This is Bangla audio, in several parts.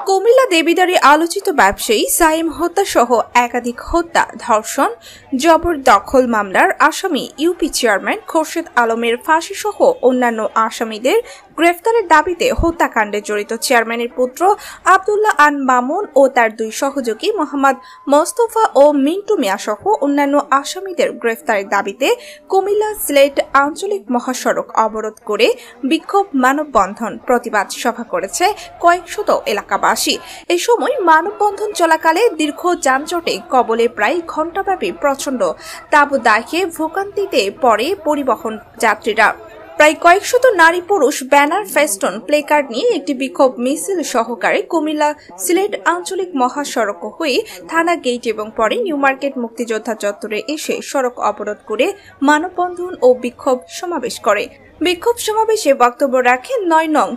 কুমিল্লা দেবিদ্বারে আলোচিত ব্যবসায়ী সাইম হত্যা সহ একাধিক হত্যা, ধর্ষণ, জবরদখল মামলার আসামি ইউপি চেয়ারম্যান খোরশেদ আলমের ফাঁসি সহ অন্যান্য আসামিদের গ্রেফতারের দাবিতে হত্যাকাণ্ডে জড়িত চেয়ারম্যানের পুত্র আব্দুল্লাহ আন মামুন ও তার দুই সহযোগী মোহাম্মদ মোস্তফা ও মিন্টু মিয়া সহ অন্যান্য আসামিদের গ্রেফতারের দাবিতে কুমিল্লা সিলেট আঞ্চলিক মহাসড়ক অবরোধ করে বিক্ষোভ, মানববন্ধন, প্রতিবাদ সভা করেছে কয়েকশত এলাকাবাসী। এই সময় মানববন্ধন চলাকালে দীর্ঘ যানজটে কবলে প্রায় ঘণ্টাব্যাপী প্রচণ্ড তাপদাহে ভোগান্তিতে পড়ে পরিবহন যাত্রীরা। প্রায় কয়েকশত নারী পুরুষ ব্যানার, ফেস্টন, প্লেকার্ড নিয়ে একটি বিক্ষোভ মিছিল সহকারে কুমিল্লা সিলেট আঞ্চলিক মহাসড়ক হয়ে থানা গেট এবং পরে নিউ মার্কেট মুক্তিযোদ্ধা চত্বরে এসে সড়ক অবরোধ করে মানববন্ধন ও বিক্ষোভ সমাবেশ করে। বিক্ষোভ সমাবেশে বক্তব্য রাখেন ৯ নং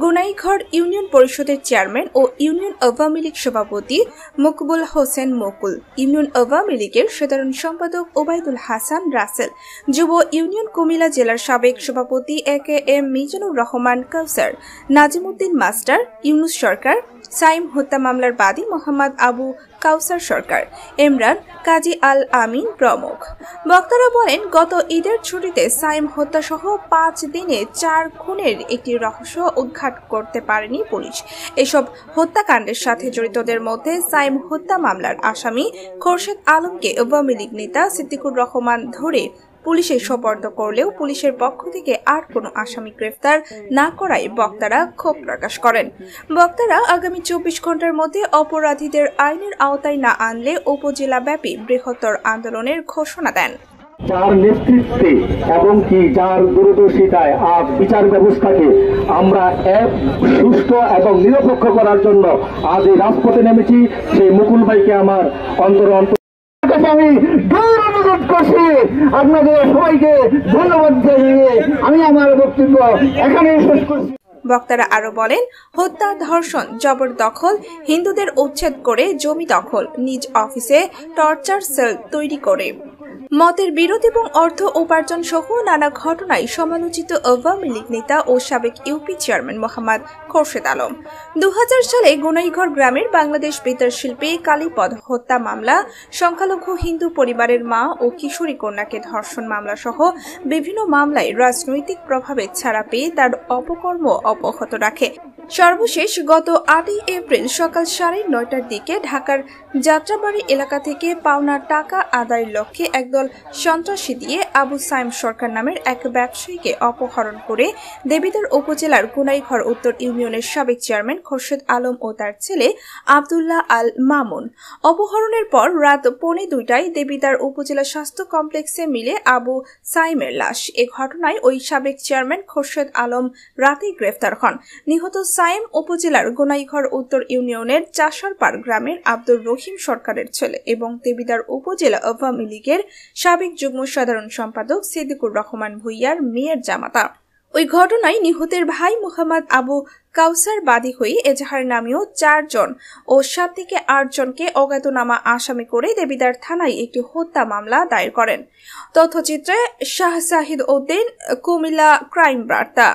গুনাইঘর ইউনিয়ন পরিষদের চেয়ারম্যান ও ইউনিয়ন আওয়ামী লীগ সভাপতি মকবুল হোসেন মুকুল, ইউনিয়ন আওয়ামী লীগের সাধারণ সম্পাদক ওবায়দুল হাসান রাসেল, যুব ইউনিয়ন কুমিল্লা জেলার সাবেক সভাপতি AKM মিজানুর রহমান কাউসার, নাজিমউদ্দিন মাস্টার, ইউনুস সরকার, সাইম হত্যা মামলার বাদী মোহাম্মদ আবু কাউসার সরকার, ইমরান, কাজী আল আমিন প্রমুখ। বক্তারা বলেন, গত ঈদের ছুটিতে সাইম হত্যা সহ 5 দিনে 4 খুনের একটি রহস্য উদ্ঘাট করতে পারেনি পুলিশ। এসব হত্যাকাণ্ডের সাথে জড়িতদের মধ্যে সাইম হত্যা মামলার আসামি খোরশেদ আলমকে আওয়ামী লীগ নেতা সিদ্দিকুর রহমান ধরে পুলিশে সোপর্দ করলেও পুলিশের পক্ষ থেকে আর কোনো আসামি গ্রেফতার না করায় বক্তারা ক্ষোভ প্রকাশ করেন। বক্তারা আগামী 24 ঘন্টার মধ্যে অপরাধীদের আইনের আওতায় না আনলে উপজেলাব্যাপী বৃহত্তর আন্দোলনের ঘোষণা দেন। যার নেতৃত্বে এবং কি যার দূরদর্শিতায় আজ বিচার ব্যবস্থাকে আমরা এক সুষ্ঠু এবং নিরপেক্ষ করার জন্য আজ এই রাজপথে নেমেছি, সেই মুকুল ভাইকে আমার অন্তর আমি অনুরোধ করছি। আপনাদের সবাইকে ধন্যবাদ জানিয়ে আমি আমার বক্তব্য এখানেই শেষ করছি। বক্তারা আরো বলেন, হত্যা, ধর্ষণ, জবরদখল, হিন্দুদের উচ্ছেদ করে জমি দখল, নিজ অফিসে টর্চার সেল তৈরি করে মতের বিরোধ এবং অর্থ উপার্জন সহ নানা ঘটনায় সমালোচিত আওয়ামী লীগ নেতা ও সাবেক ইউপি চেয়ারম্যান মোহাম্মদ খোরশেদ আলম 2000 সালে গুনাইঘর গ্রামের বাংলাদেশ বেতার শিল্পী কালীপদ হত্যা মামলা, সংখ্যালঘু হিন্দু পরিবারের মা ও কিশোরী কন্যাকে ধর্ষণ মামলা সহ বিভিন্ন মামলায় রাজনৈতিক প্রভাবে ছাড়া পেয়ে তার অপকর্ম অব্যাহত রাখে। সর্বশেষ গত 8 এপ্রিল সকাল 9:30টার দিকে ঢাকার যাত্রাবাড়ি এলাকা থেকে পাওনা টাকা আদায়ের লক্ষ্যে একদল সন্ত্রাসী দিয়ে আবু সাইম সরকার নামের এক ব্যবসায়ীকে অপহরণ করে দেবিদ্বার উপজেলার গুনাইঘর উত্তর ইউনিয়নের সাবেক চেয়ারম্যান খোরশেদ আলম ও তার ছেলে আব্দুল্লাহ আল মামুন। অপহরণের পর রাত 2:45টায় দেবিদ্বার উপজেলা স্বাস্থ্য কমপ্লেক্সে মিলে আবু সাইমের লাশ। এ ঘটনায় ওই সাবেক চেয়ারম্যান খোরশেদ আলম রাতেই গ্রেফতার হন। নিহত সাইম উপজেলার গুনাইঘর উত্তর ইউনিয়নের চাষারপাড় গ্রামের আব্দুর রহিম সরকারের ছেলে এবং দেবিদ্বার উপজেলা আওয়ামী লীগের সাবেক যুগ্ম সাধারণ সম্পাদক সিদ্দিকুর রহমান ভূঁইয়ার মেয়ের জামাতা। ওই ঘটনায় নিহতের ভাই মোহাম্মদ আবু কাউসার বাদী হয়ে এজাহার নামীয় 4 জন ও 7 থেকে 8 জনকে অজ্ঞাতনামা আসামি করে দেবিদ্বার থানায় একটি হত্যা মামলা দায়ের করেন। তথ্যচিত্রে শাহ সাহিদ উদ্দিন, কুমিল্লা ক্রাইম বার্তা।